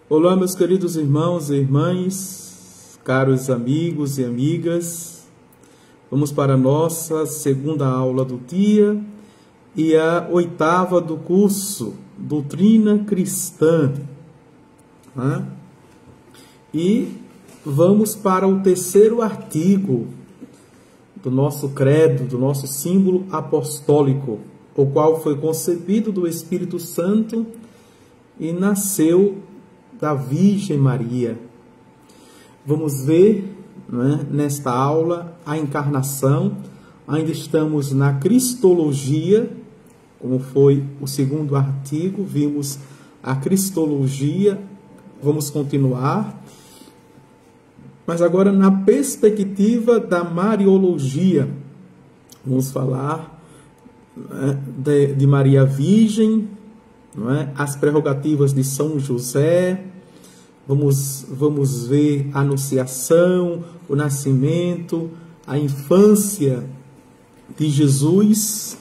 Olá, meus queridos irmãos e irmãs, caros amigos e amigas. Vamos para a nossa segunda aula do dia e a oitava do curso Doutrina Cristã. E vamos para o terceiro artigo do nosso credo, do nosso símbolo apostólico, o qual foi concebido do Espírito Santo e nasceu da Virgem Maria. Vamos ver, nesta aula a encarnação. Ainda estamos na Cristologia, como foi o segundo artigo, vimos a Cristologia, vamos continuar, mas agora na perspectiva da Mariologia. Vamos falar de Maria Virgem, as prerrogativas de São José, vamos ver a anunciação, o nascimento, a infância de Jesus.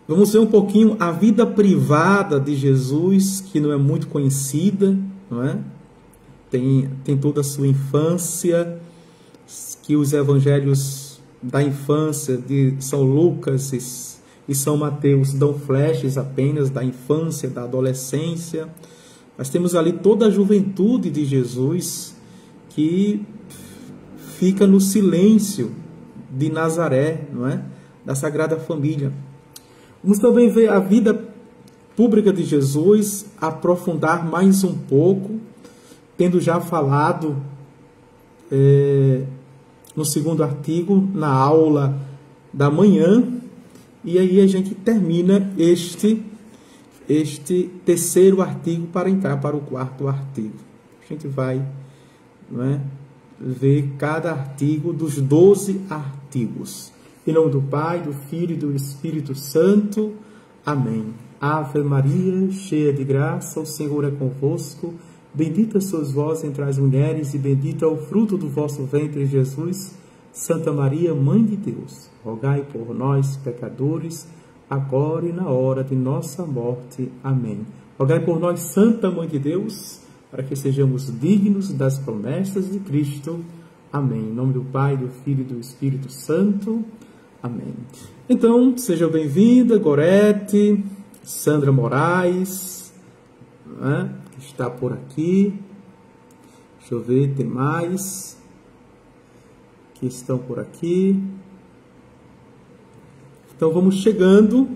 Vamos ver um pouquinho a vida privada de Jesus, que não é muito conhecida, Tem toda a sua infância, que os evangelhos da infância de São Lucas e São Mateus dão flashes apenas da infância, da adolescência. Mas temos ali toda a juventude de Jesus que fica no silêncio de Nazaré, da Sagrada Família. Vamos também ver a vida pública de Jesus, aprofundar mais um pouco, tendo já falado no segundo artigo, na aula da manhã. E aí a gente termina este terceiro artigo para entrar para o quarto artigo. A gente vai ver cada artigo dos 12 artigos. Em nome do Pai, do Filho e do Espírito Santo. Amém. Ave Maria, cheia de graça, o Senhor é convosco. Bendita sois vós entre as mulheres e bendito é o fruto do vosso ventre, Jesus. Santa Maria, Mãe de Deus, rogai por nós, pecadores, agora e na hora de nossa morte. Amém. Rogai por nós, Santa Mãe de Deus, para que sejamos dignos das promessas de Cristo. Amém. Em nome do Pai, do Filho e do Espírito Santo. Amém. Então, seja bem-vinda, Gorete, Sandra Moraes, que está por aqui. Deixa eu ver, tem mais que estão por aqui. Então vamos chegando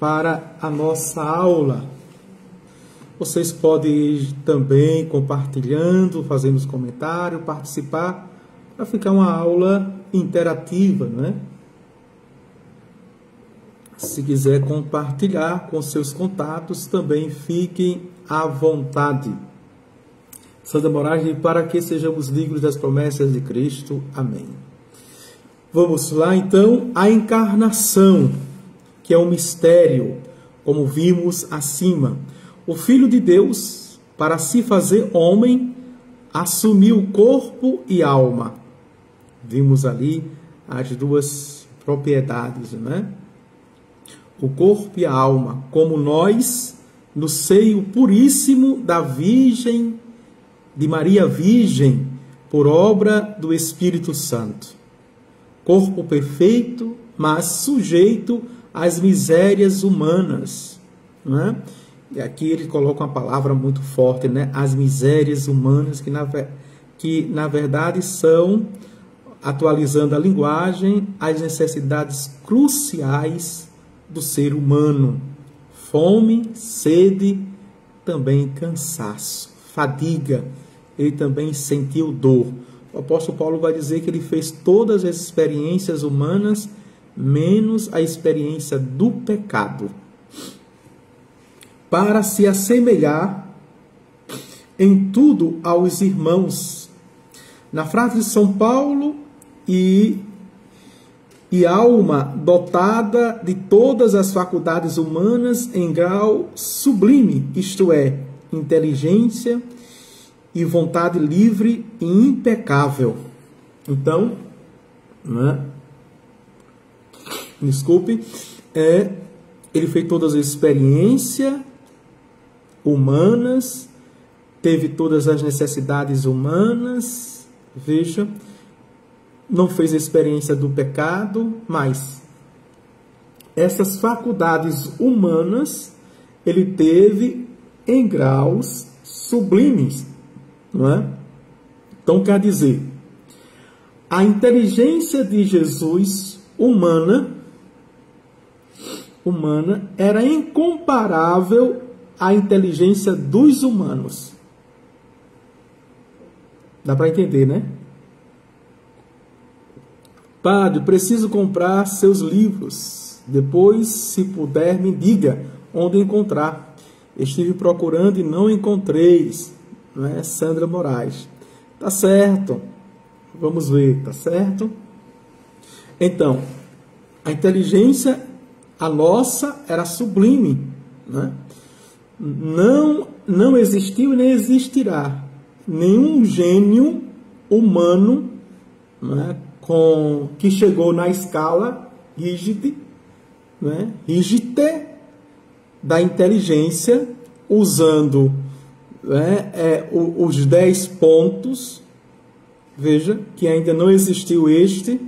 para a nossa aula. Vocês podem ir também compartilhando, fazendo os comentários, participar, para ficar uma aula interativa, Se quiser compartilhar com seus contatos, também fiquem à vontade. Santa Moraes, para que sejamos dignos das promessas de Cristo. Amém. Vamos lá, então, a encarnação, que é um mistério, como vimos acima. O Filho de Deus, para se fazer homem, assumiu corpo e alma. Vimos ali as duas propriedades, O corpo e a alma, como nós, no seio puríssimo da Virgem, de Maria Virgem, por obra do Espírito Santo. Corpo perfeito, mas sujeito às misérias humanas. E aqui ele coloca uma palavra muito forte, as misérias humanas, que na verdade são, atualizando a linguagem, as necessidades cruciais do ser humano. Fome, sede, também cansaço, fadiga. Ele também sentiu dor. O apóstolo Paulo vai dizer que ele fez todas as experiências humanas, menos a experiência do pecado, para se assemelhar em tudo aos irmãos. Na frase de São Paulo, e alma dotada de todas as faculdades humanas em grau sublime, isto é, inteligência e vontade livre e impecável. Então, ele fez todas as experiências humanas teve todas as necessidades humanas, veja, não fez a experiência do pecado, mas essas faculdades humanas ele teve em graus sublimes, não é? Então, quer dizer, a inteligência de Jesus humana era incomparável à inteligência dos humanos. Dá para entender, né? Padre, preciso comprar seus livros. Depois, se puder, me diga onde encontrar. Estive procurando e não encontrei. Não é? Sandra Moraes. Tá certo. Vamos ver, tá certo? Então, a inteligência, a nossa, era sublime. Né? Não existiu e nem existirá nenhum gênio humano, né, que chegou na escala Rigide, né, Rigite da inteligência, usando, né, os 10 pontos, veja, que ainda não existiu este,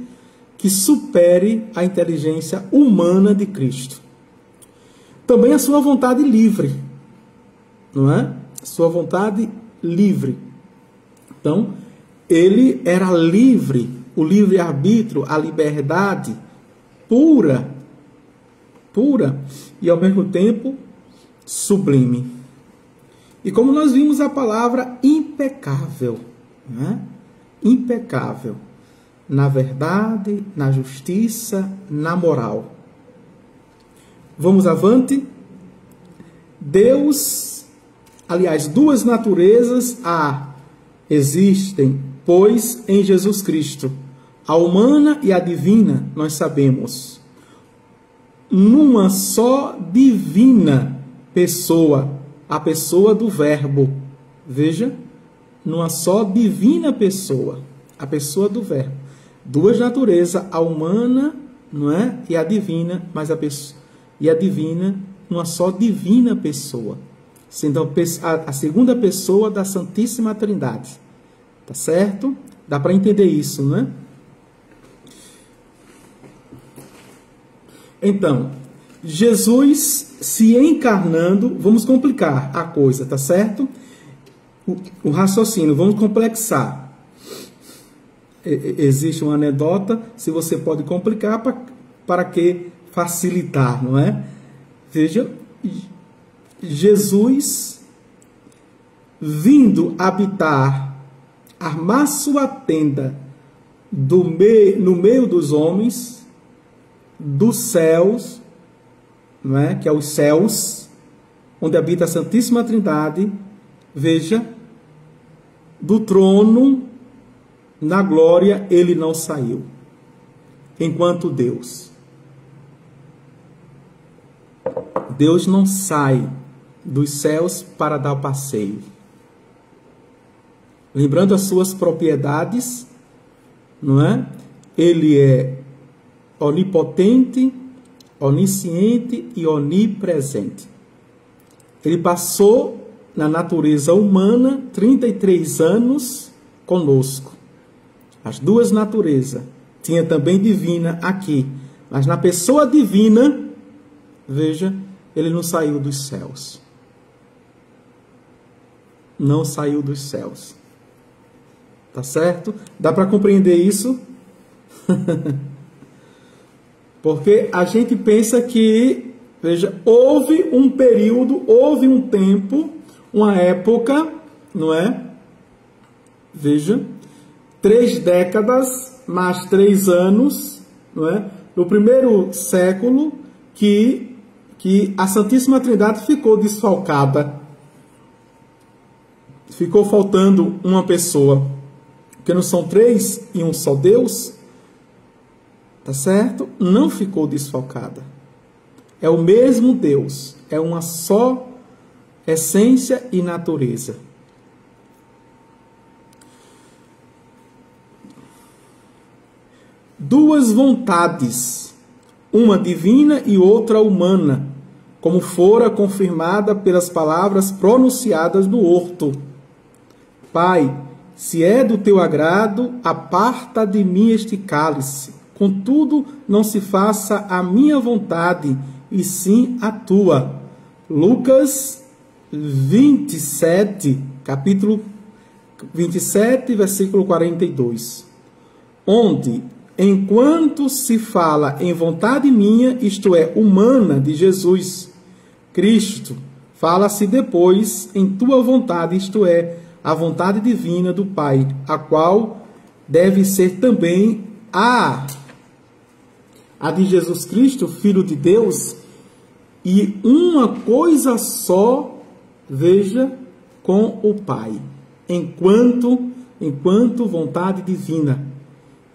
que supere a inteligência humana de Cristo. Também a sua vontade livre, não é? Sua vontade livre. Então, ele era livre, o livre-arbítrio, a liberdade pura, e ao mesmo tempo sublime. E como nós vimos a palavra impecável, né? Impecável, na verdade, na justiça, na moral. Vamos avante. Deus, aliás, duas naturezas existem, pois, em Jesus Cristo. A humana e a divina, nós sabemos. Numa só divina pessoa, a pessoa do Verbo. Veja, numa só divina pessoa, a pessoa do Verbo. Duas naturezas, a humana, não é? E a divina, mas a divina, numa só divina pessoa. Sendo a segunda pessoa da Santíssima Trindade. Tá certo? Dá para entender isso, né? Então, Jesus se encarnando, vamos complicar a coisa, tá certo? O raciocínio, vamos complexar. Existe uma anedota, se você pode complicar, para que facilitar, não é? Veja, Jesus vindo habitar, armar sua tenda no meio dos homens, dos céus, não é? Que é os céus, onde habita a Santíssima Trindade, veja, do trono, na glória, ele não saiu, enquanto Deus. Deus não sai dos céus para dar passeio. Lembrando as suas propriedades, não é? Ele é onipotente, onisciente e onipresente. Ele passou na natureza humana 33 anos conosco. As duas naturezas. Tinha também divina aqui. Mas na pessoa divina, veja, ele não saiu dos céus. Não saiu dos céus. Tá certo? Dá para compreender isso? Porque a gente pensa que, veja, houve um período, houve um tempo, uma época, não é? Veja, 3 décadas, mais 3 anos, não é? No primeiro século, que a Santíssima Trindade ficou desfalcada. Ficou faltando uma pessoa. Porque não são 3 e um só Deus. Tá certo? Não ficou desfalcada. É o mesmo Deus. É uma só essência e natureza. Duas vontades, uma divina e outra humana, como fora confirmada pelas palavras pronunciadas no horto. Pai, se é do teu agrado, aparta de mim este cálice. Contudo, não se faça a minha vontade, e sim a tua. Lucas 27, capítulo 27, versículo 42. Onde, enquanto se fala em vontade minha, isto é, humana, de Jesus Cristo, fala-se depois em tua vontade, isto é, a vontade divina do Pai, a qual deve ser também a de Jesus Cristo, Filho de Deus, e uma coisa só, veja, com o Pai, enquanto vontade divina.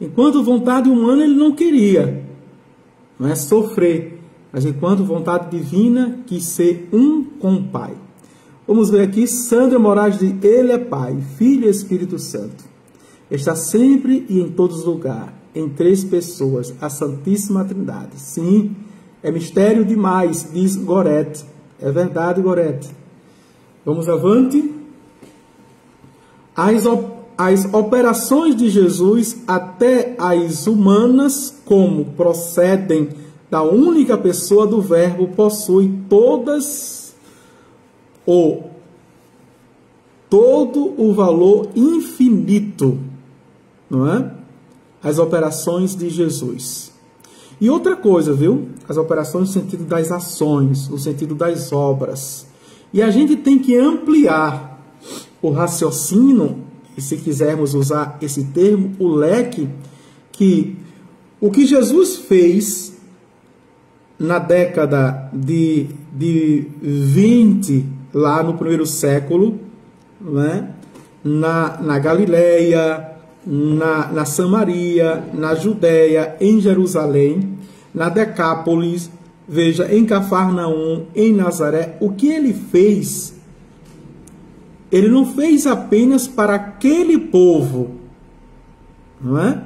Enquanto vontade humana ele não queria, não é sofrer, mas enquanto vontade divina quis ser um com o Pai. Vamos ver aqui, Sandra Moraes de Ele é Pai, Filho e Espírito Santo. Está sempre e em todos os lugares, em três pessoas, a Santíssima Trindade. Sim, é mistério demais, diz Gorete. É verdade, Gorete. Vamos avante. As operações de Jesus, até as humanas, como procedem da única pessoa do Verbo, possuem todo o valor infinito, não é? As operações de Jesus. E outra coisa, viu? As operações no sentido das ações, no sentido das obras. E a gente tem que ampliar o raciocínio, e se quisermos usar esse termo, o leque, que o que Jesus fez na década de 20, lá no primeiro século, né? na Galileia, na Samaria, na Judéia, em Jerusalém, na Decápolis, veja, em Cafarnaum, em Nazaré, o que ele fez, ele não fez apenas para aquele povo, não é?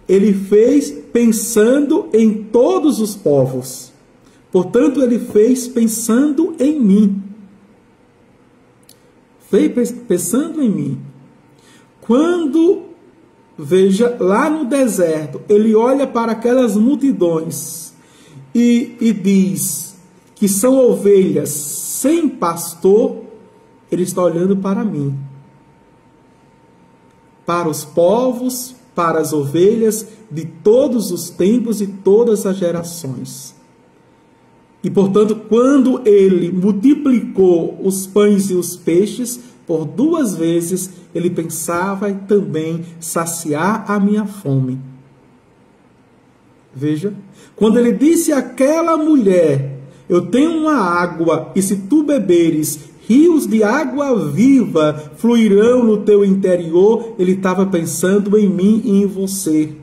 Ele fez pensando em todos os povos. Portanto, ele fez pensando em mim. Fez pensando em mim. Quando, veja, lá no deserto, ele olha para aquelas multidões e diz que são ovelhas sem pastor, ele está olhando para mim, para os povos, para as ovelhas de todos os tempos e todas as gerações. E, portanto, quando ele multiplicou os pães e os peixes por 2 vezes, ele pensava em também saciar a minha fome. Veja, quando ele disse àquela mulher, eu tenho uma água, e se tu beberes, rios de água viva fluirão no teu interior, ele estava pensando em mim e em você,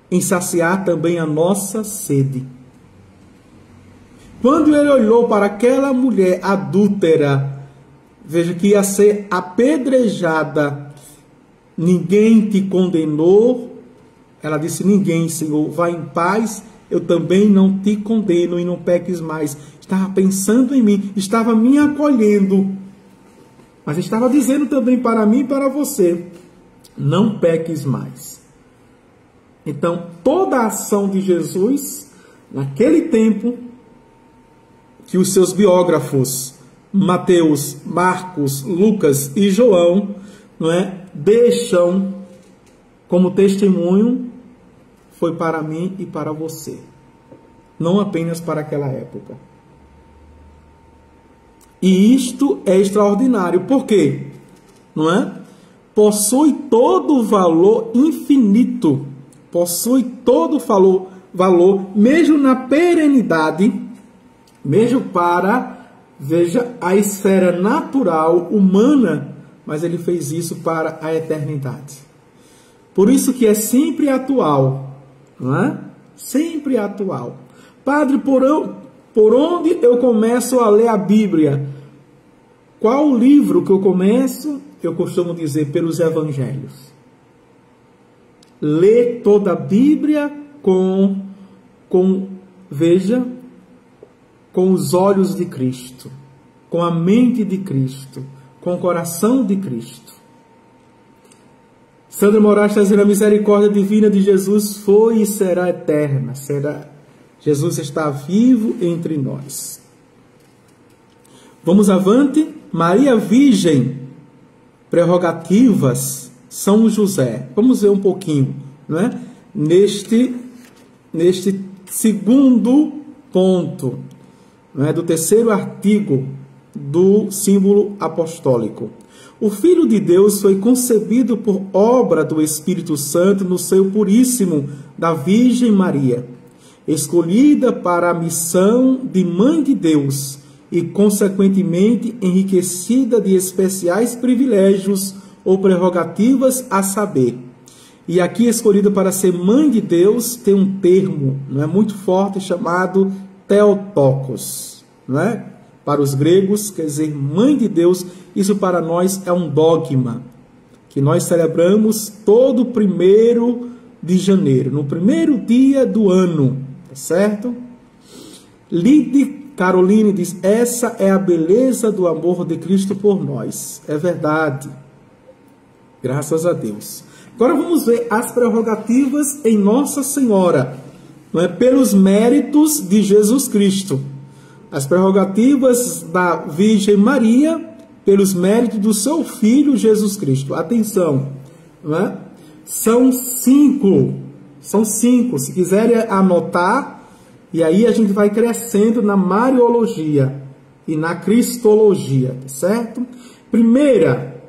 em saciar também a nossa sede. Quando ele olhou para aquela mulher adúltera, veja que ia ser apedrejada, ninguém te condenou, ela disse, ninguém, Senhor, vá em paz, eu também não te condeno e não peques mais. Estava pensando em mim, estava me acolhendo, mas estava dizendo também para mim e para você, não peques mais. Então, toda a ação de Jesus, naquele tempo, que os seus biógrafos, Mateus, Marcos, Lucas e João, não é, deixam como testemunho, foi para mim e para você. Não apenas para aquela época. E isto é extraordinário. Por quê? Não é? Possui todo o valor infinito. Possui todo o valor, mesmo na perenidade, mesmo para, veja, a esfera natural, humana, mas ele fez isso para a eternidade. Por isso que é sempre atual, não é? Sempre atual. Padre, por onde eu começo a ler a Bíblia? Qual o livro que eu começo? Eu costumo dizer, pelos Evangelhos. Lê toda a Bíblia veja, com os olhos de Cristo, com a mente de Cristo, com o coração de Cristo. Sandra Moraes está dizendo: a misericórdia divina de Jesus foi e será eterna. Jesus está vivo entre nós. Vamos avante. Maria Virgem, prerrogativas, São José. Vamos ver um pouquinho, não é? Neste segundo ponto, não é? Do terceiro artigo do símbolo apostólico. O Filho de Deus foi concebido por obra do Espírito Santo no seio puríssimo da Virgem Maria, escolhida para a missão de Mãe de Deus e, consequentemente, enriquecida de especiais privilégios ou prerrogativas, a saber. E aqui, escolhida para ser Mãe de Deus, tem um termo, não é, muito forte, chamado Theotokos, não é? Para os gregos, quer dizer Mãe de Deus. Isso para nós é um dogma que nós celebramos todo 1º de janeiro, no primeiro dia do ano, tá certo? Lide Caroline diz: essa é a beleza do amor de Cristo por nós. É verdade. Graças a Deus. Agora vamos ver as prerrogativas em Nossa Senhora, não é? Pelos méritos de Jesus Cristo. As prerrogativas da Virgem Maria pelos méritos do seu Filho Jesus Cristo. Atenção, não é? São 5. São 5. Se quiserem anotar, e aí a gente vai crescendo na Mariologia e na Cristologia, certo? Primeira,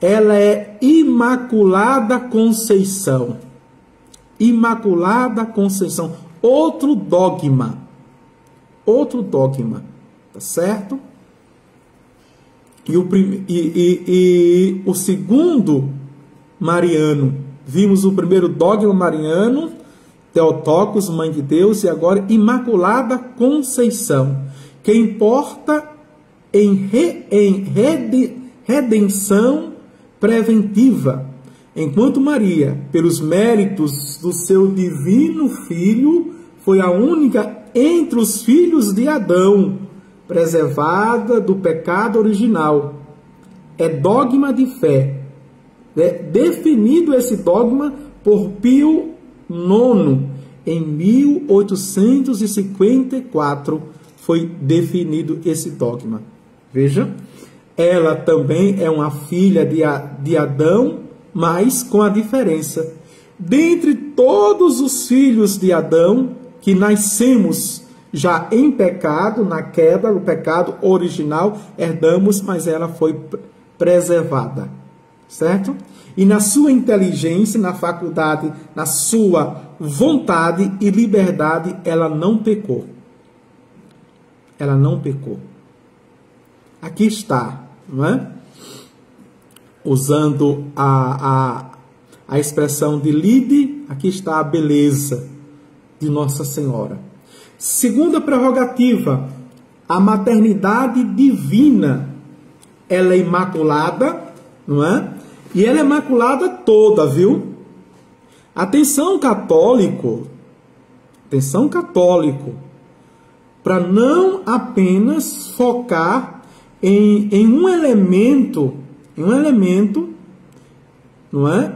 ela é Imaculada Conceição. Imaculada Conceição. Outro dogma, tá certo? E o segundo mariano, vimos o primeiro dogma mariano, Theotokos, Mãe de Deus, e agora Imaculada Conceição, que importa em redenção preventiva, enquanto Maria, pelos méritos do seu divino Filho, foi a única entre os filhos de Adão preservada do pecado original. É dogma de fé. É definido esse dogma por Pio IX, em 1854, foi definido esse dogma. Veja, ela também é uma filha de Adão, mas com a diferença. Dentre todos os filhos de Adão, que nascemos já em pecado, na queda, o pecado original, herdamos, mas ela foi preservada, certo? E na sua inteligência, na faculdade, na sua vontade e liberdade, ela não pecou. Ela não pecou. Aqui está, não é? Usando a expressão de Lide, aqui está a beleza de Nossa Senhora. Segunda prerrogativa, a maternidade divina. Ela é imaculada, não é? E ela é imaculada toda, viu? Atenção católico, para não apenas focar em um elemento, não é?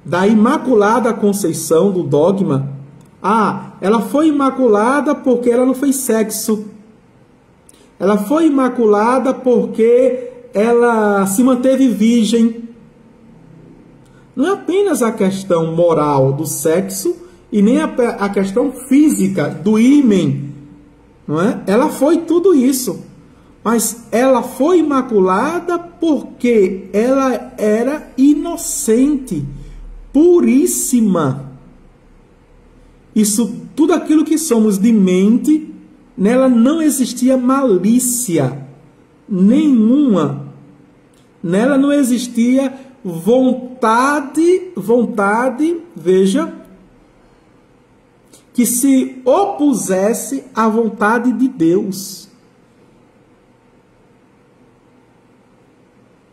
Da Imaculada Conceição, do dogma. Ah, ela foi imaculada porque ela não fez sexo. Ela foi imaculada porque ela se manteve virgem. Não é apenas a questão moral do sexo e nem a questão física do ímen, não é? Ela foi tudo isso. Mas ela foi imaculada porque ela era inocente, puríssima. Isso, tudo aquilo que somos de mente, nela não existia malícia nenhuma. Nela não existia vontade, veja, que se opusesse à vontade de Deus.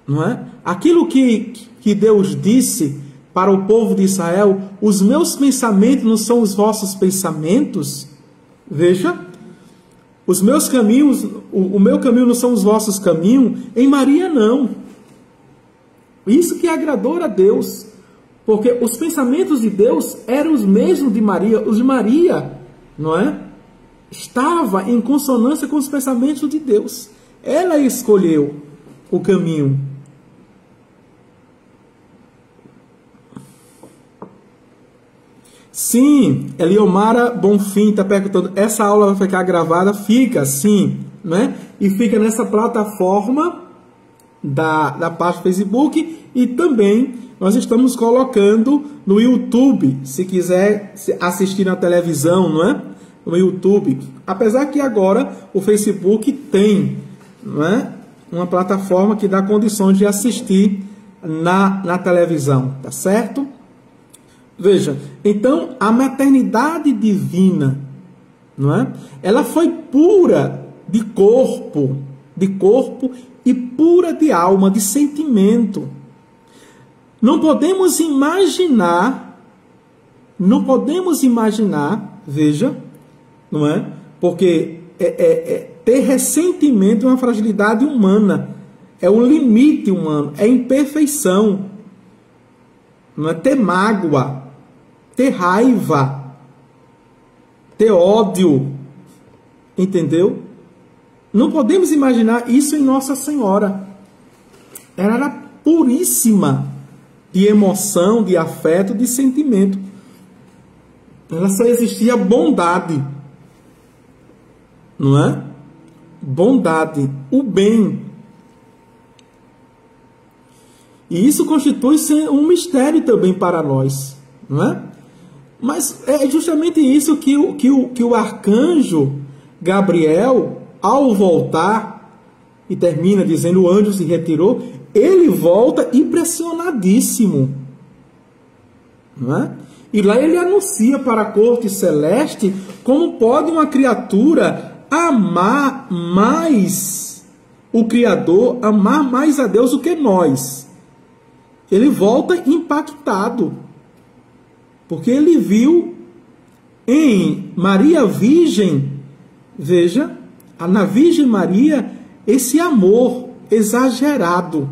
Não é? Aquilo que Deus disse para o povo de Israel: os meus pensamentos não são os vossos pensamentos. Veja, os meus caminhos, o meu caminho não são os vossos caminhos. Em Maria não. Isso que agradou a Deus. Porque os pensamentos de Deus eram os mesmos de Maria. Os de Maria, não é? Estava em consonância com os pensamentos de Deus. Ela escolheu o caminho. Sim, Eliomara Bonfim está perguntando, essa aula vai ficar gravada? Fica, sim, né? E fica nessa plataforma da página Facebook, e também nós estamos colocando no YouTube, se quiser assistir na televisão, não é? No YouTube. Apesar que agora o Facebook tem, não é? Uma plataforma que dá condições de assistir na televisão, tá certo? Veja, então a maternidade divina, não é? Ela foi pura de corpo e pura de alma, de sentimento. Não podemos imaginar, veja, não é? Porque ter ressentimento é uma fragilidade humana, é um limite humano, é imperfeição, não é? Ter mágoa, ter raiva, ter ódio, entendeu? Não podemos imaginar isso em Nossa Senhora. Ela era puríssima de emoção, de afeto, de sentimento. Ela só existia bondade, não é? Bondade, o bem. E isso constitui um mistério também para nós, não é? Mas é justamente isso que o arcanjo Gabriel, ao voltar, e termina dizendo, o anjo se retirou, ele volta impressionadíssimo, não é? E lá ele anuncia para a corte celeste como pode uma criatura amar mais o Criador, amar mais a Deus do que nós. Ele volta impactado, porque ele viu em Maria Virgem, veja, na Virgem Maria, esse amor exagerado,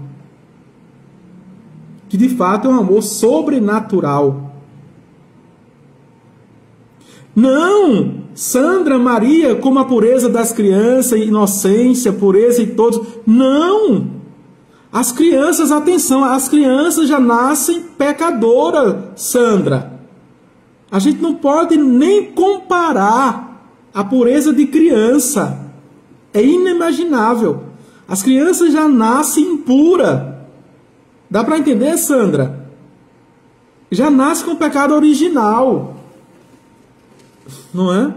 que de fato é um amor sobrenatural. Não, Sandra, Maria, como a pureza das crianças, inocência, pureza em todos. Não! As crianças, atenção, as crianças já nascem pecadoras, Sandra. A gente não pode nem comparar a pureza de criança. É inimaginável. As crianças já nascem impuras. Dá para entender, Sandra? Já nasce com o pecado original. Não é?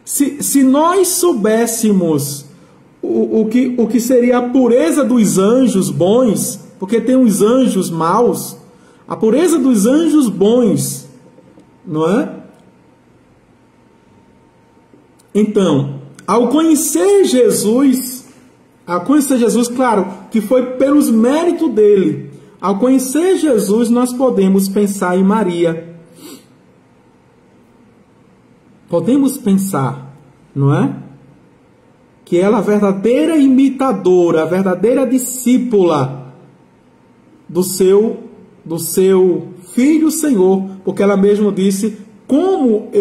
Se nós soubéssemos o que seria a pureza dos anjos bons, porque tem os anjos maus, a pureza dos anjos bons, não é? Então, ao conhecer Jesus, claro, que foi pelos méritos dele, ao conhecer Jesus, nós podemos pensar em Maria. Podemos pensar, não é? Que ela é a verdadeira imitadora, a verdadeira discípula do seu Filho Senhor, porque ela mesma disse, como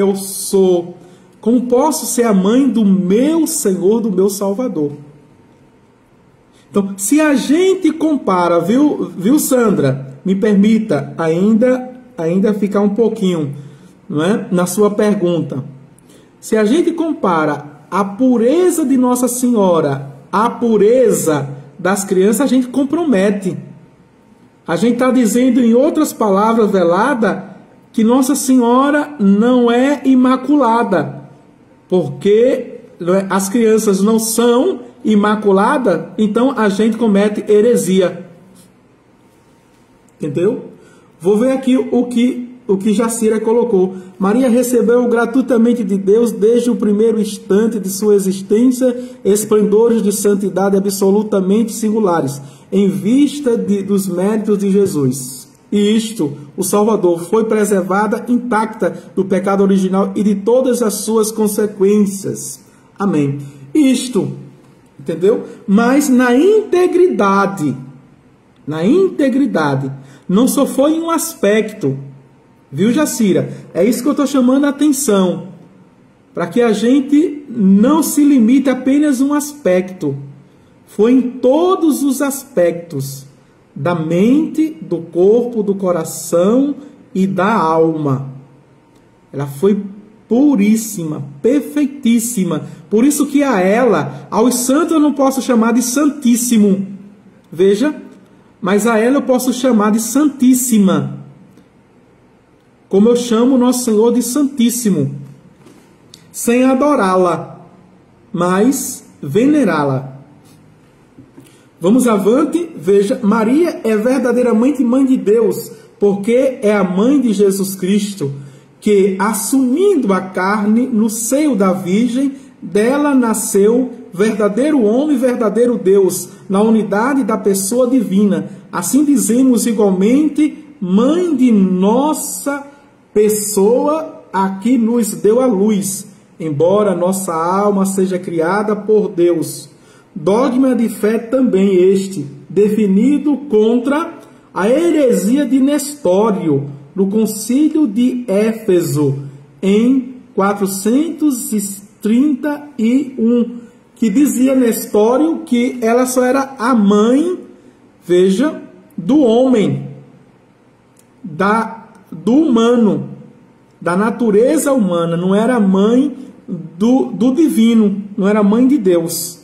posso ser a mãe do meu Senhor, do meu Salvador? Então, se a gente compara, viu Sandra? Me permita ainda ficar um pouquinho, não é? Na sua pergunta. Se a gente compara a pureza de Nossa Senhora à pureza das crianças, a gente compromete. A gente está dizendo, em outras palavras, velada, que Nossa Senhora não é imaculada, porque as crianças não são imaculadas, então a gente comete heresia. Entendeu? Vou ver aqui o que Jacira colocou. Maria recebeu gratuitamente de Deus, desde o primeiro instante de sua existência, esplendores de santidade absolutamente singulares, em vista dos méritos de Jesus. E isto, o Salvador, foi preservada intacta do pecado original e de todas as suas consequências. Amém. Isto, entendeu? Mas na integridade, na integridade. Não só foi em um aspecto, viu, Jacira? É isso que eu estou chamando a atenção, para que a gente não se limite a apenas um aspecto. Foi em todos os aspectos da mente, do corpo, do coração e da alma. Ela foi puríssima, perfeitíssima. Por isso que a ela, aos santos eu não posso chamar de santíssimo. Veja, mas a ela eu posso chamar de santíssima. Como eu chamo nosso Senhor de santíssimo. Sem adorá-la, mas venerá-la. Vamos avante, veja, Maria é verdadeiramente mãe de Deus, porque é a mãe de Jesus Cristo, que, assumindo a carne no seio da Virgem, dela nasceu verdadeiro homem e verdadeiro Deus, na unidade da pessoa divina. Assim dizemos igualmente, mãe de nossa pessoa, a que nos deu a luz, embora nossa alma seja criada por Deus. Dogma de fé também este, definido contra a heresia de Nestório, no concílio de Éfeso, em 431, que dizia Nestório que ela só era a mãe, veja, do homem, do humano, da natureza humana, não era mãe do divino, não era mãe de Deus.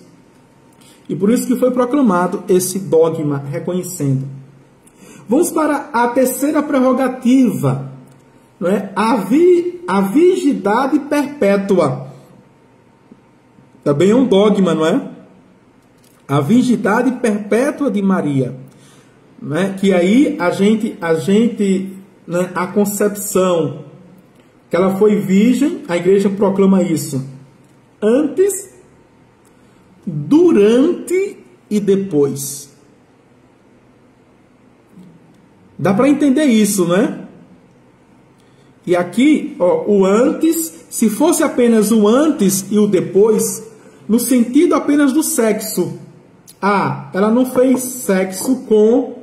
E por isso que foi proclamado esse dogma, reconhecendo. Vamos para a terceira prerrogativa, não é? A virgindade perpétua. Também é um dogma, não é? A virgindade perpétua de Maria. Não é? Que aí a gente né, a concepção, que ela foi virgem, a igreja proclama isso. Antes, durante e depois. Dá para entender isso, né? E aqui, ó, o antes, se fosse apenas o antes e o depois, no sentido apenas do sexo. Ah, ela não fez sexo com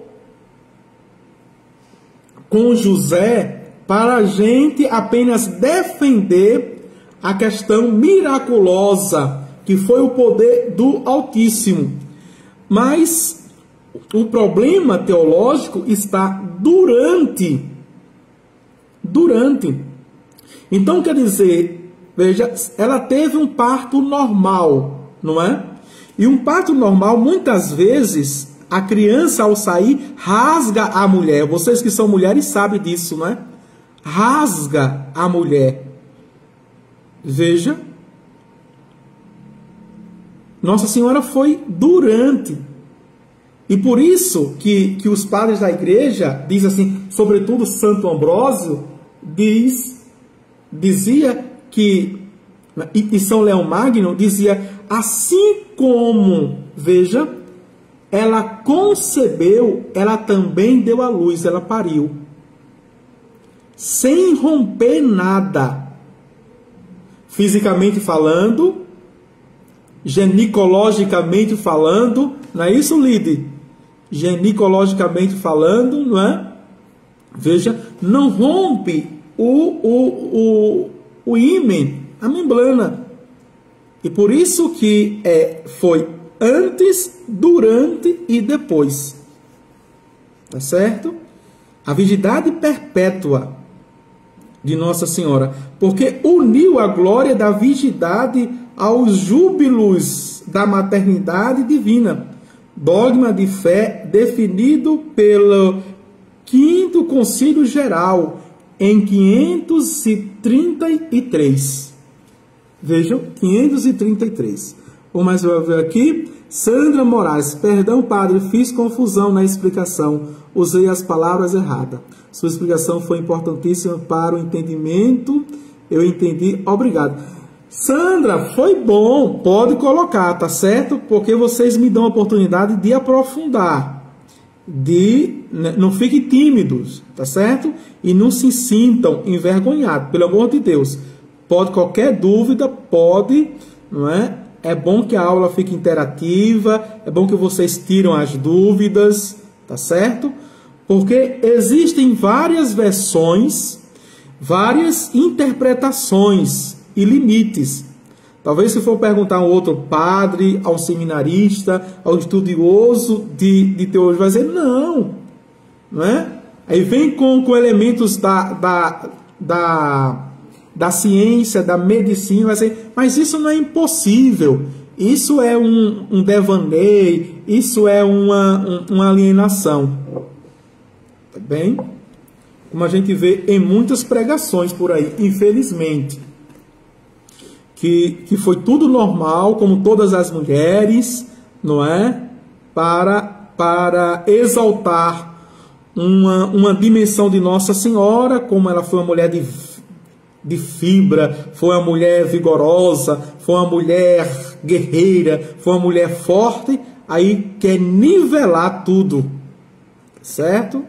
José para a gente apenas defender a questão miraculosa, que foi o poder do Altíssimo. Mas o problema teológico está durante. Então, quer dizer, veja, ela teve um parto normal, não é? E um parto normal, muitas vezes, a criança ao sair rasga a mulher. Vocês que são mulheres sabem disso, não é? Rasga a mulher. Veja. Nossa Senhora foi durante. E por isso que os padres da igreja, diz assim, sobretudo Santo Ambrósio, dizia que, e São Leão Magno dizia, assim como, veja, ela concebeu, ela também deu à luz, ela pariu. Sem romper nada. Fisicamente falando, ginecologicamente falando, não é isso, Lide? Ginecologicamente falando, não é? Veja, não rompe o ímen, a membrana. E por isso que foi antes, durante e depois. Tá certo? A virgindade perpétua de Nossa Senhora, porque uniu a glória da virgindade aos júbilos da maternidade divina. Dogma de fé definido pelo Quinto Concílio Geral em 533. Vejam, 533. Vamos mais uma vez aqui. Sandra Moraes, perdão, padre, fiz confusão na explicação, usei as palavras erradas. Sua explicação foi importantíssima para o entendimento, eu entendi, obrigado. Sandra, foi bom, pode colocar, tá certo? Porque vocês me dão a oportunidade de aprofundar, não fiquem tímidos, tá certo? E não se sintam envergonhados, pelo amor de Deus. Pode, qualquer dúvida, pode, não é? É bom que a aula fique interativa, é bom que vocês tiram as dúvidas, tá certo? Porque existem várias versões, várias interpretações e limites. Talvez se for perguntar a um outro padre, ao seminarista, ao estudioso de teologia, vai dizer não é? Aí vem com elementos da ciência, da medicina, vai dizer, mas isso não é impossível, isso é um devaneio, isso é uma alienação. Tá bem? Como a gente vê em muitas pregações por aí, infelizmente, que foi tudo normal, como todas as mulheres, não é? Para exaltar uma dimensão de Nossa Senhora, como ela foi uma mulher de fibra, foi uma mulher vigorosa, foi uma mulher guerreira, foi uma mulher forte, aí quer nivelar tudo, certo?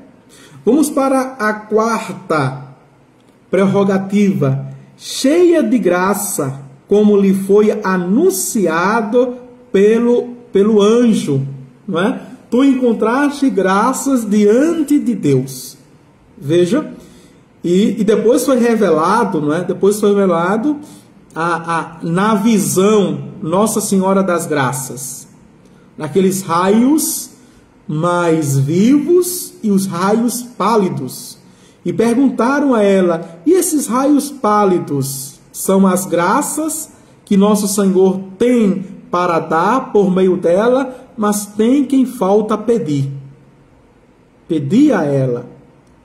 Vamos para a quarta prerrogativa, cheia de graça, como lhe foi anunciado pelo anjo, não é? Tu encontraste graças diante de Deus. Veja, e depois foi revelado, não é? Depois foi revelado na visão Nossa Senhora das Graças, naqueles raios mais vivos e os raios pálidos. E perguntaram a ela: e esses raios pálidos são as graças que Nosso Senhor tem para dar por meio dela, mas tem quem falta pedir. Pedir a ela,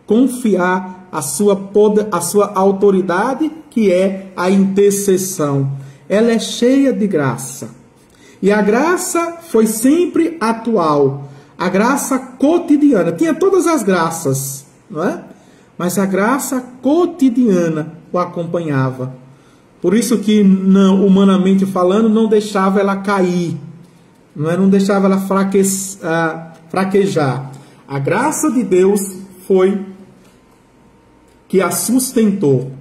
confiar a sua autoridade, que é a intercessão. Ela é cheia de graça. E a graça foi sempre atual. A graça cotidiana. Tinha todas as graças, não é? Mas a graça cotidiana o acompanhava. Por isso que, não, humanamente falando, não deixava ela cair. Não deixava ela fraquejar. A graça de Deus foi que a sustentou.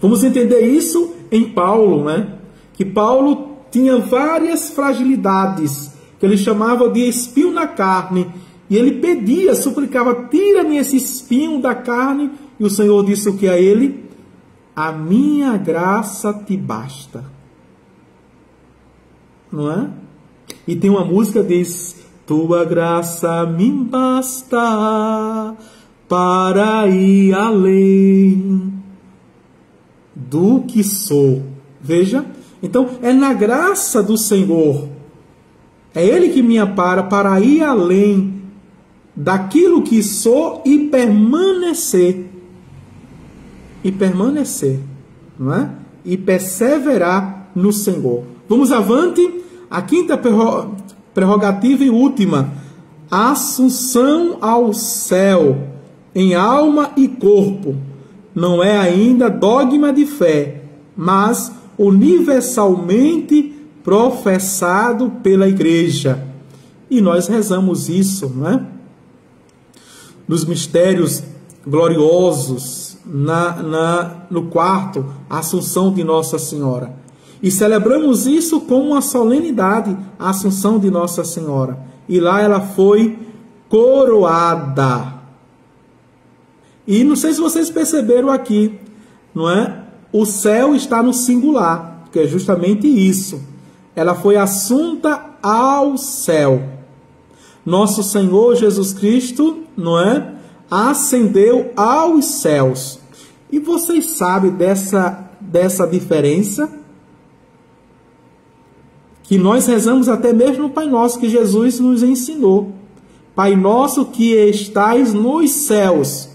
Vamos entender isso em Paulo, né? Que Paulo tinha várias fragilidades, que ele chamava de espinho na carne. E ele pedia, suplicava: tira-me esse espinho da carne. E o Senhor disse o que a ele? A minha graça te basta. Não é? E tem uma música que diz: tua graça me basta para ir além do que sou. Veja, então é na graça do Senhor. É Ele que me ampara para ir além daquilo que sou e permanecer. E permanecer, não é? E perseverar no Senhor. Vamos avante. A quinta prerrogativa e última, a assunção ao céu, em alma e corpo, não é ainda dogma de fé, mas universalmente professado pela Igreja. E nós rezamos isso, não é? Nos mistérios gloriosos, no quarto, a Assunção de Nossa Senhora. E celebramos isso como uma solenidade, a Assunção de Nossa Senhora. E lá ela foi coroada. E não sei se vocês perceberam aqui, não é? O céu está no singular, que é justamente isso. Ela foi assunta ao céu. Nosso Senhor Jesus Cristo, não é? Ascendeu aos céus. E vocês sabem dessa diferença? Que nós rezamos até mesmo no Pai Nosso, que Jesus nos ensinou. Pai nosso que estais nos céus.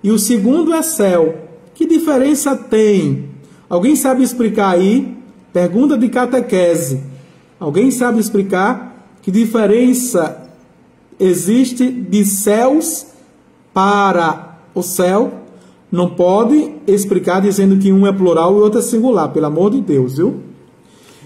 E o segundo é céu. Que diferença tem? Alguém sabe explicar aí? Pergunta de catequese. Alguém sabe explicar que diferença existe de céus para o céu? Não pode explicar dizendo que um é plural e o outro é singular, pelo amor de Deus, viu?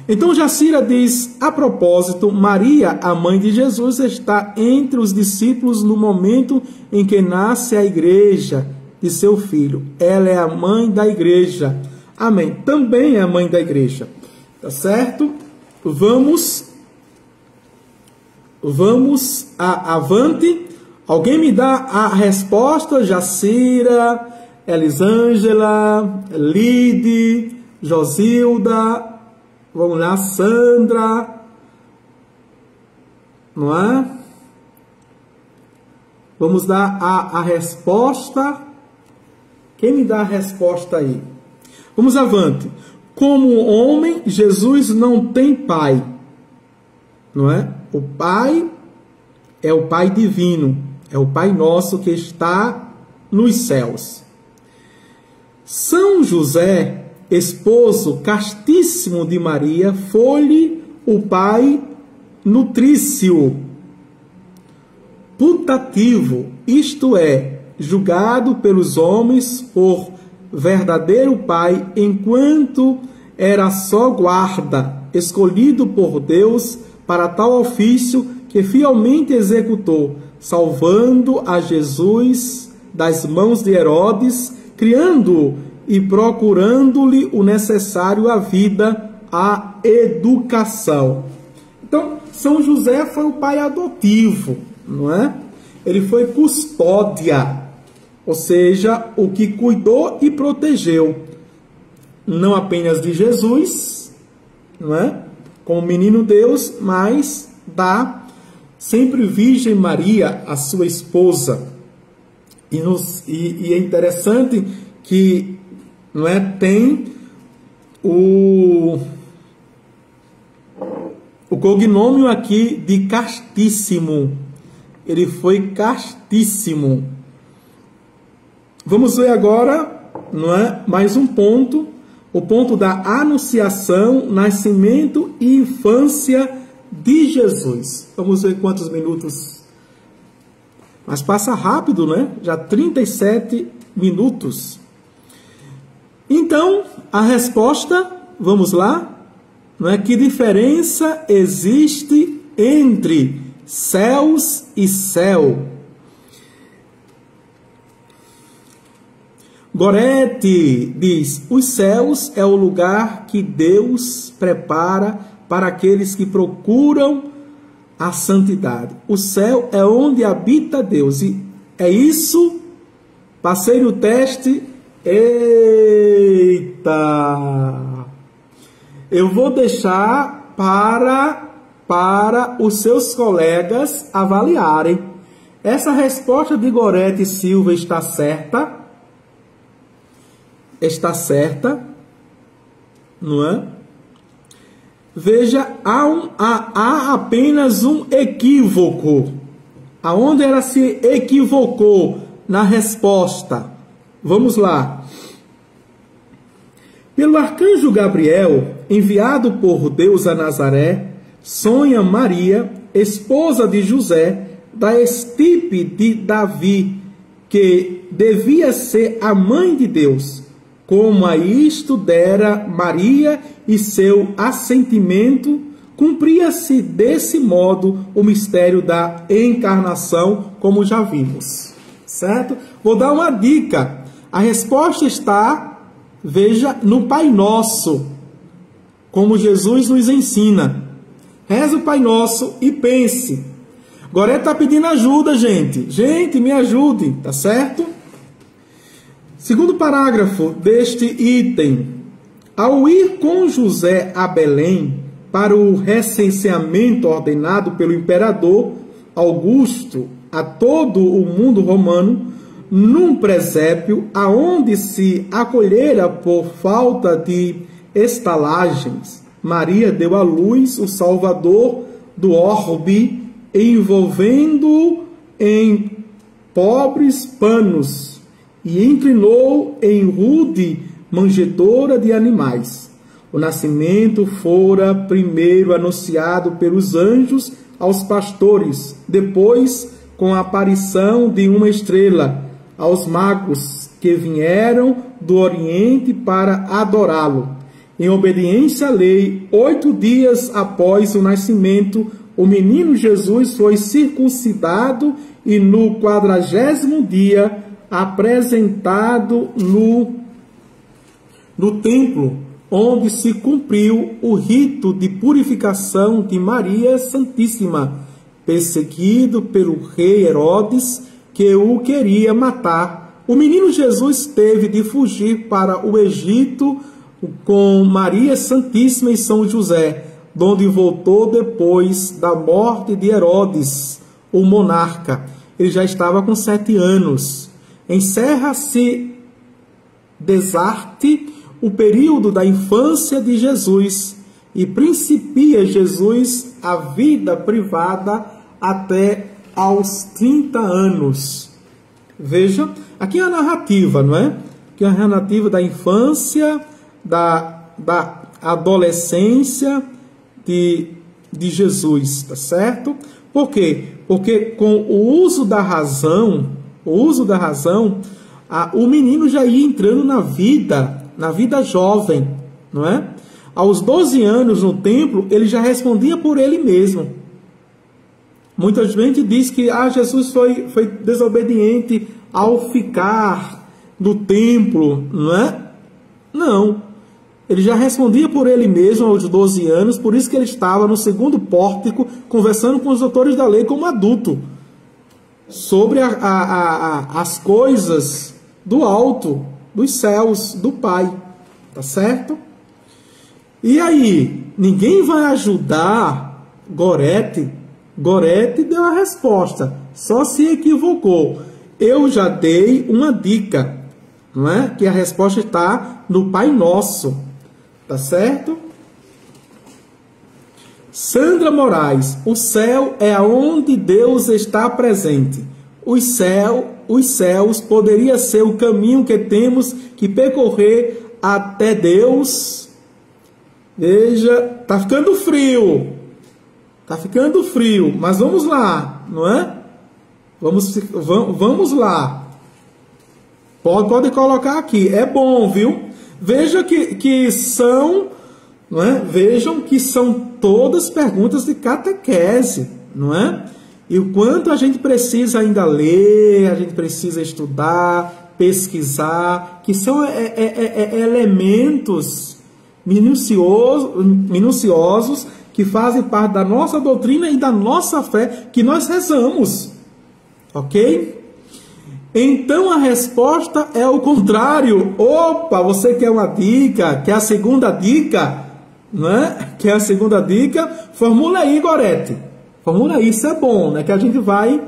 Então Jacira diz, a propósito, Maria, a mãe de Jesus, está entre os discípulos no momento em que nasce a igreja de seu filho. Ela é a mãe da igreja. Amém. Também é a mãe da igreja. Tá certo? Vamos avante. Alguém me dá a resposta? Jacira, Elisângela, Lide, Josilda, vamos lá, Sandra, não é? Vamos dar a resposta. Quem me dá a resposta aí? Vamos avante. Como homem, Jesus não tem pai, não é? O Pai é o Pai divino, é o Pai nosso que está nos céus. São José, esposo castíssimo de Maria, foi-lhe o pai nutrício, putativo, isto é, julgado pelos homens por verdadeiro pai, enquanto era só guarda, escolhido por Deus para tal ofício que fielmente executou, salvando a Jesus das mãos de Herodes, criando-o e procurando-lhe o necessário à vida, à educação. Então, São José foi o pai adotivo, não é? Ele foi custódia, ou seja, o que cuidou e protegeu, não apenas de Jesus, não é? Como menino Deus, mas da sempre Virgem Maria, a sua esposa. E é interessante que, não é, tem o cognômio aqui de castíssimo. Ele foi castíssimo. Vamos ver agora, não é, mais um ponto, o ponto da anunciação, nascimento e infância de Jesus. Vamos ver quantos minutos. Mas passa rápido, né? Já 37 minutos. Então, a resposta, vamos lá, não é? Que diferença existe entre céus e céu? Gorete diz: os céus é o lugar que Deus prepara para aqueles que procuram a santidade. O céu é onde habita Deus. E é isso. Passei no teste. Eita! Eu vou deixar para os seus colegas avaliarem. Essa resposta de Gorete Silva está certa? Está certa? Não é? Veja, há apenas um equívoco. Aonde ela se equivocou na resposta? Vamos lá. Pelo arcanjo Gabriel, enviado por Deus a Nazaré, sonha Maria, esposa de José, da estirpe de Davi, que devia ser a mãe de Deus. Como a isto dera Maria e seu assentimento, cumpria-se desse modo o mistério da encarnação, como já vimos. Certo? Vou dar uma dica. A resposta está, veja, no Pai Nosso, como Jesus nos ensina. Reze o Pai Nosso e pense. Agora está pedindo ajuda, gente. Gente, me ajude, tá certo? Segundo parágrafo deste item. Ao ir com José a Belém para o recenseamento ordenado pelo imperador Augusto a todo o mundo romano, num presépio aonde se acolhera por falta de estalagens, Maria deu à luz o Salvador do orbe, envolvendo-o em pobres panos, e inclinou em rude manjedoura de animais. O nascimento fora primeiro anunciado pelos anjos aos pastores, depois com a aparição de uma estrela aos magos que vieram do Oriente para adorá-lo. Em obediência à lei, 8 dias após o nascimento, o menino Jesus foi circuncidado e no 40º dia apresentado no templo, onde se cumpriu o rito de purificação de Maria Santíssima perseguido pelo rei Herodes, que o queria matar. O menino Jesus teve de fugir para o Egito com Maria Santíssima e São José, donde voltou depois da morte de Herodes, o monarca. Ele já estava com 7 anos. Encerra-se desarte o período da infância de Jesus e principia Jesus a vida privada até aos 30 anos. Veja, aqui é a narrativa, não é? Aqui é a narrativa da infância, da adolescência de Jesus, tá certo? Por quê? Porque com o uso da razão, o menino já ia entrando na vida jovem, não é? Aos 12 anos no templo, ele já respondia por ele mesmo. Muita gente diz que Jesus foi desobediente ao ficar no templo, não é? Não. Ele já respondia por ele mesmo aos 12 anos, por isso que ele estava no segundo pórtico, conversando com os doutores da lei como adulto, sobre as coisas do alto, dos céus, do Pai. Tá certo? E aí, ninguém vai ajudar Gorete? Gorete deu a resposta, só se equivocou. Eu já dei uma dica, não é? Que a resposta está no Pai Nosso, tá certo? Sandra Moraes, o céu é onde Deus está presente. Os céus poderia ser o caminho que temos que percorrer até Deus. Veja, tá ficando frio. Tá ficando frio, mas vamos lá, não é? Vamos lá. Pode colocar aqui, é bom, viu? Veja que são, não é? Vejam que são todas perguntas de catequese, não é? E o quanto a gente precisa ainda ler, a gente precisa estudar, pesquisar, que são elementos minuciosos que fazem parte da nossa doutrina e da nossa fé que nós rezamos. Ok? Então a resposta é o contrário. Opa, você quer uma dica? Quer a segunda dica? Né? Quer a segunda dica? Formula aí, Gorete. Formula aí, isso é bom, né? Que a gente vai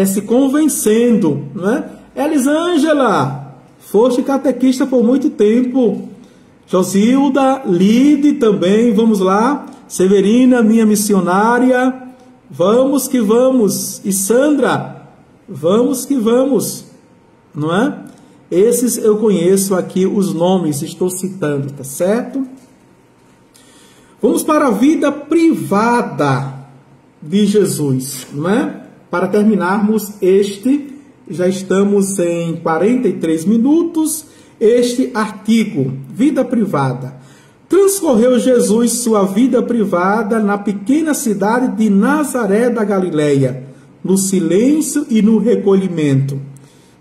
se convencendo, né? Elisângela, foste catequista por muito tempo. Josilda, Lide também, vamos lá. Severina, minha missionária. Vamos que vamos. E Sandra, vamos que vamos. Não é? Esses eu conheço aqui, os nomes, estou citando, tá certo? Vamos para a vida privada de Jesus, não é? Para terminarmos já estamos em 43 minutos, este artigo, vida privada. Transcorreu Jesus sua vida privada na pequena cidade de Nazaré da Galileia, no silêncio e no recolhimento.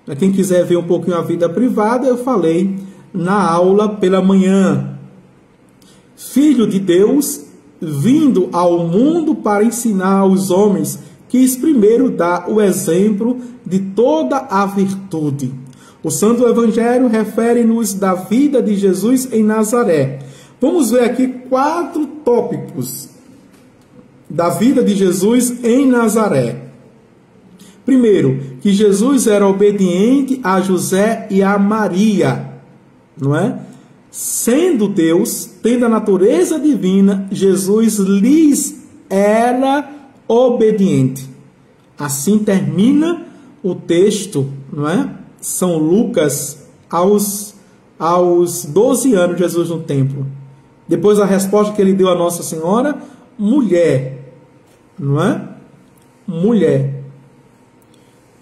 Para quem quiser ver um pouquinho a vida privada, eu falei na aula pela manhã. Filho de Deus, vindo ao mundo para ensinar aos homens, quis primeiro dar o exemplo de toda a virtude. O Santo Evangelho refere-nos da vida de Jesus em Nazaré. Vamos ver aqui 4 tópicos da vida de Jesus em Nazaré. Primeiro, que Jesus era obediente a José e a Maria, não é? Sendo Deus, tendo a natureza divina, Jesus lhes era obediente. Assim termina o texto, não é? São Lucas, aos 12 anos, Jesus no templo. Depois a resposta que ele deu a Nossa Senhora, mulher, não é? Mulher,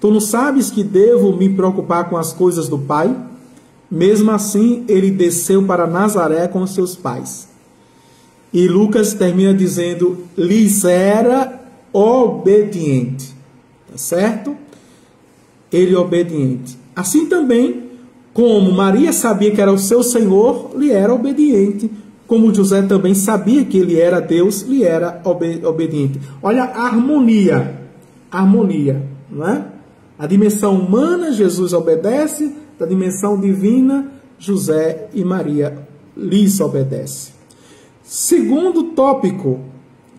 tu não sabes que devo me preocupar com as coisas do Pai? Mesmo assim, ele desceu para Nazaré com seus pais. E Lucas termina dizendo, lhes era obediente. Tá certo? Ele obediente. Assim também, como Maria sabia que era o seu Senhor, lhe era obediente, como José também sabia que ele era Deus, lhe era obediente. Olha a harmonia, não é? A dimensão humana, Jesus obedece, da dimensão divina, José e Maria lhes obedecem. Segundo tópico,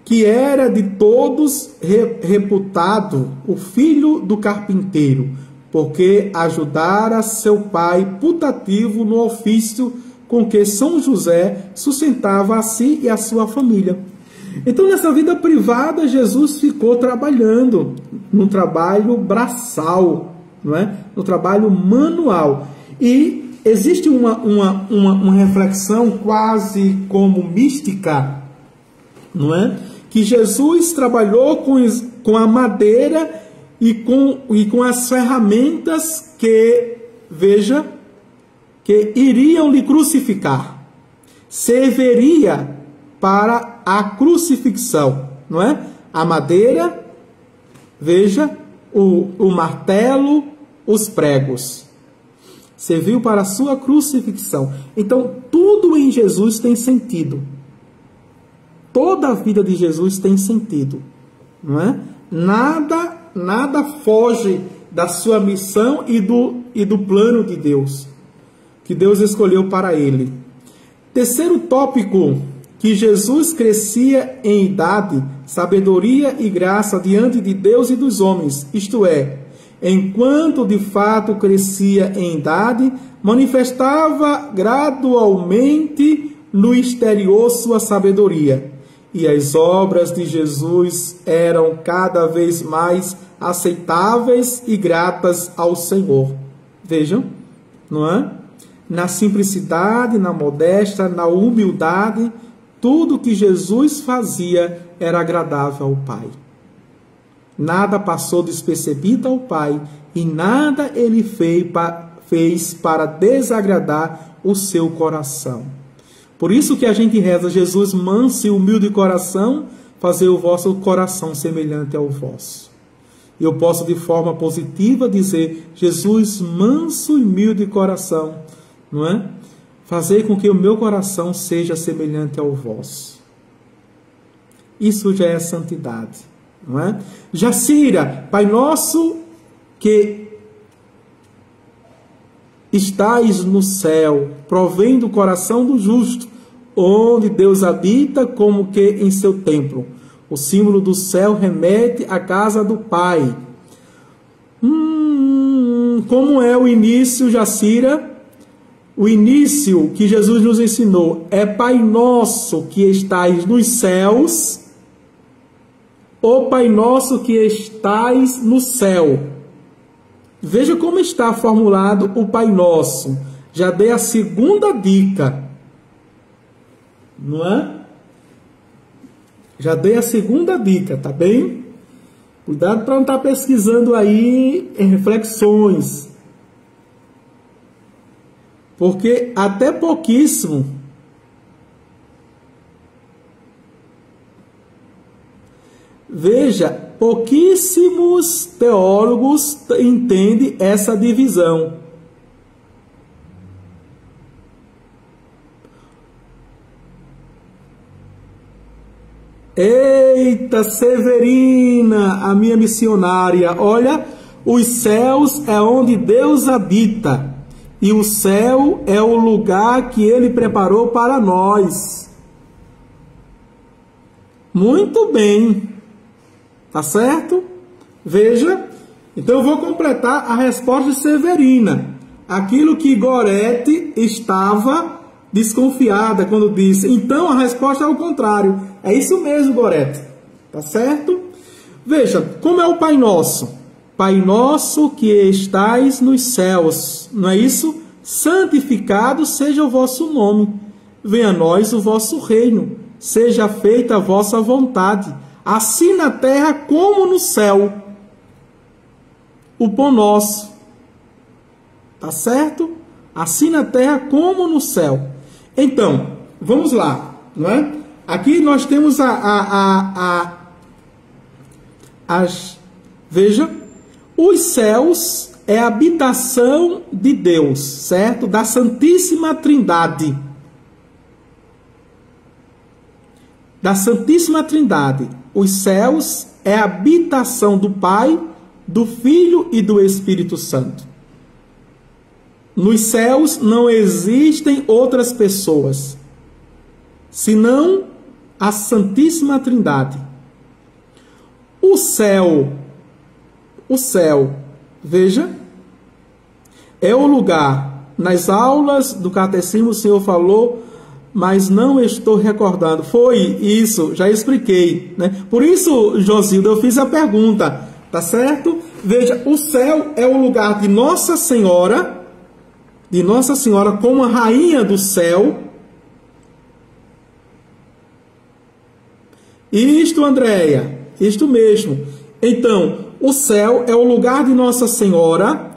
que era de todos reputado o filho do carpinteiro, porque ajudara seu pai putativo no ofício com que São José sustentava a si e a sua família. Então, nessa vida privada, Jesus ficou trabalhando, num trabalho braçal, não é? No trabalho manual. E existe uma reflexão quase como mística, não é? Que Jesus trabalhou com a madeira e com as ferramentas que, veja, que iriam lhe crucificar. Serviria para a crucifixão, não é? A madeira, veja, o martelo, os pregos. Serviu para a sua crucifixão. Então, tudo em Jesus tem sentido. Toda a vida de Jesus tem sentido, não é? Nada foge da sua missão e do plano de Deus, que Deus escolheu para ele. Terceiro tópico, que Jesus crescia em idade, sabedoria e graça diante de Deus e dos homens, isto é, enquanto de fato crescia em idade, manifestava gradualmente no exterior sua sabedoria. E as obras de Jesus eram cada vez mais aceitáveis e gratas ao Senhor. Vejam, não é? Na simplicidade, na modéstia, na humildade, tudo que Jesus fazia era agradável ao Pai. Nada passou despercebido ao Pai e nada ele fez para desagradar o seu coração. Por isso que a gente reza: Jesus manso e humilde de coração, fazer o vosso coração semelhante ao vosso. Eu posso de forma positiva dizer: Jesus manso e humilde de coração, não é? Fazer com que o meu coração seja semelhante ao vosso. Isso já é santidade, não é? Jacira, Pai nosso que estais no céu, provém do coração do justo, onde Deus habita como que em seu templo. O símbolo do céu remete à casa do Pai. Como é o início, Jacira? O início que Jesus nos ensinou é: Pai nosso que estais nos céus, ou Pai nosso que estais no céu. Veja como está formulado o Pai Nosso. Já dei a segunda dica, não é? Já dei a segunda dica, tá bem? Cuidado para não estar pesquisando aí em reflexões. Porque até pouquíssimo veja, pouquíssimos teólogos entendem essa divisão. Eita, Severina, a minha missionária, olha, os céus é onde Deus habita. E o céu é o lugar que Ele preparou para nós. Muito bem. Tá certo? Veja. Então eu vou completar a resposta de Severina. Aquilo que Gorete estava desconfiada quando disse. Então a resposta é o contrário. É isso mesmo, Gorete. Tá certo? Veja, como é o Pai Nosso? Pai nosso que estais nos céus, não é isso? Santificado seja o vosso nome. Venha a nós o vosso reino. Seja feita a vossa vontade, assim na terra como no céu. O pão nosso. Tá certo? Assim na terra como no céu. Então, vamos lá, não é? Aqui nós temos veja, os céus é a habitação de Deus, certo? Da Santíssima Trindade. da Santíssima Trindade. Os céus é a habitação do Pai, do Filho e do Espírito Santo. Nos céus não existem outras pessoas, senão a Santíssima Trindade. O céu, veja, é o lugar. Nas aulas do catecismo o Senhor falou, mas não estou recordando. Foi isso, já expliquei, né? Por isso, Josilda, eu fiz a pergunta, tá certo? Veja, o céu é o lugar de Nossa Senhora como a rainha do céu. Isto, Andréia, isto mesmo. Então, o céu é o lugar de Nossa Senhora,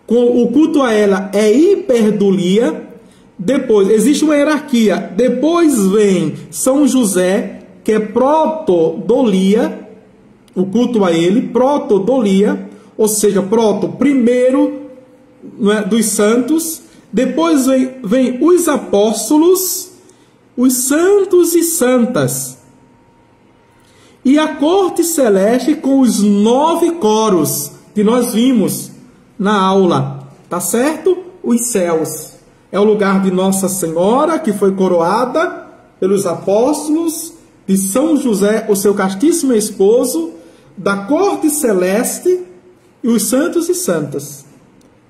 com o culto a ela é hiperdulia. Depois, existe uma hierarquia. Depois vem São José, que é protodolia, o culto a ele, protodolia, ou seja, primeiro, não é, dos santos. Depois vem os apóstolos, os santos e santas. E a corte celeste com os 9 coros que nós vimos na aula, tá certo? Os céus é o lugar de Nossa Senhora, que foi coroada pelos apóstolos, de São José, o seu castíssimo esposo, da corte celeste e os santos e santas.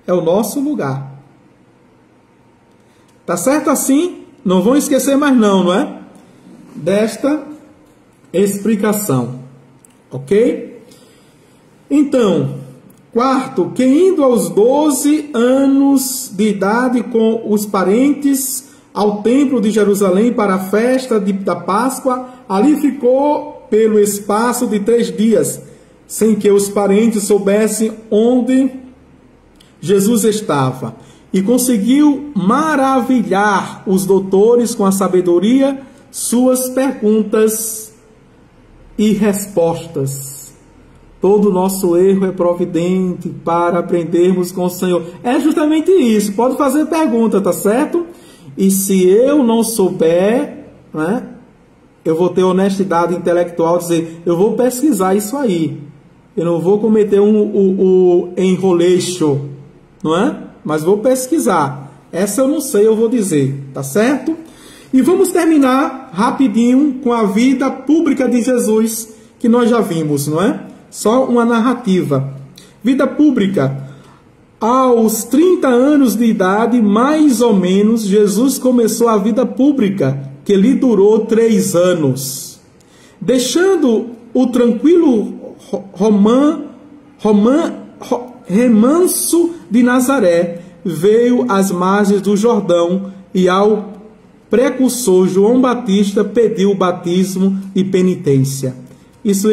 É o nosso lugar. Tá certo assim? Não vão esquecer mais não é? Desta explicação. Ok? Então, quarto, que indo aos 12 anos de idade com os parentes ao templo de Jerusalém para a festa da Páscoa, ali ficou pelo espaço de 3 dias, sem que os parentes soubessem onde Jesus estava. E conseguiu maravilhar os doutores com a sabedoria, suas perguntas e respostas. Todo nosso erro é providente para aprendermos com o Senhor. É justamente isso. Pode fazer pergunta, tá certo? E se eu não souber, né, eu vou ter honestidade intelectual, dizer, eu vou pesquisar isso aí. Eu não vou cometer um enroleixo, não é? Mas vou pesquisar. Essa eu não sei, eu vou dizer, tá certo? E vamos terminar rapidinho com a vida pública de Jesus, que nós já vimos, não é? Só uma narrativa. Vida pública. Aos 30 anos de idade, mais ou menos, Jesus começou a vida pública, que lhe durou 3 anos. Deixando o tranquilo remanso de Nazaré, veio às margens do Jordão e ao precursor João Batista pediu o batismo e penitência. Isso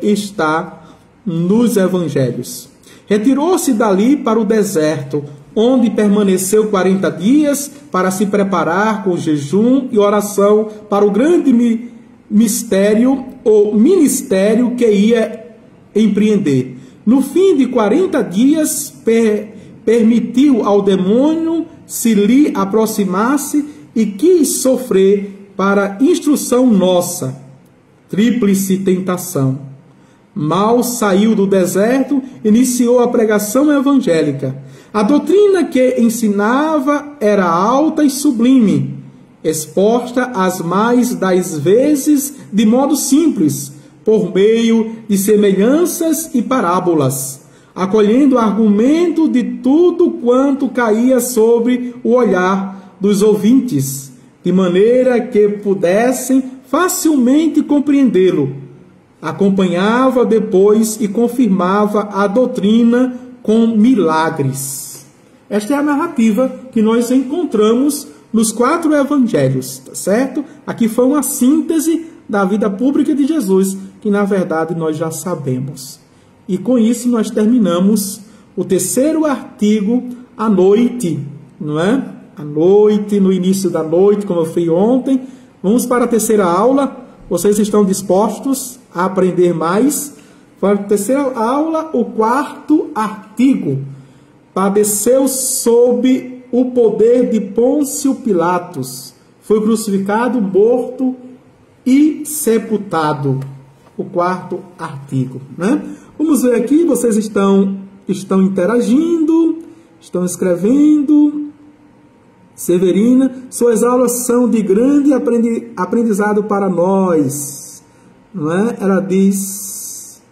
está nos evangelhos. Retirou-se dali para o deserto, onde permaneceu 40 dias para se preparar com jejum e oração para o grande mistério ou ministério que ia empreender. No fim de 40 dias, permitiu ao demônio se lhe aproximasse e quis sofrer para instrução nossa. Tríplice tentação. Mal saiu do deserto, iniciou a pregação evangélica. A doutrina que ensinava era alta e sublime, exposta as mais das vezes de modo simples, por meio de semelhanças e parábolas, acolhendo argumento de tudo quanto caía sobre o olhar dos ouvintes, de maneira que pudessem facilmente compreendê-lo. Acompanhava depois e confirmava a doutrina com milagres. Esta é a narrativa que nós encontramos nos 4 evangelhos, tá certo? Aqui foi uma síntese da vida pública de Jesus, que na verdade nós já sabemos. E com isso nós terminamos o 3º artigo à noite, não é? À noite, no início da noite, como eu fiz ontem. Vamos para a 3ª aula. Vocês estão dispostos a aprender mais? Para a 3ª aula, o 4º artigo. Padeceu sob o poder de Pôncio Pilatos. Foi crucificado, morto e sepultado. O quarto artigo, né? Vamos ver aqui, vocês estão interagindo, estão escrevendo. Severina, suas aulas são de grande aprendizado para nós, não é? Ela diz,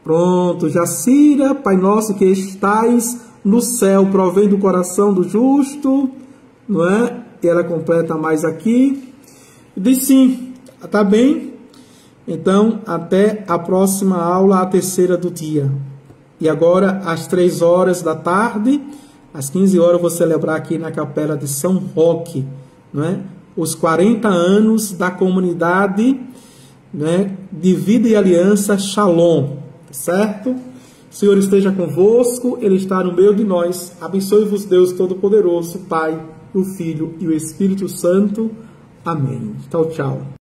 pronto, Jacira, Pai nosso que estais no céu, provém do coração do justo, não é? E ela completa mais aqui, diz sim, tá bem? Então, até a próxima aula, a terceira do dia. E agora, às 3 horas da tarde, às 15 horas, eu vou celebrar aqui na Capela de São Roque, não é? Os 40 anos da comunidade, né, de Vida e Aliança Shalom, certo? O Senhor esteja convosco, Ele está no meio de nós. Abençoe-vos Deus Todo-Poderoso, Pai, o Filho e o Espírito Santo. Amém. Tchau, tchau.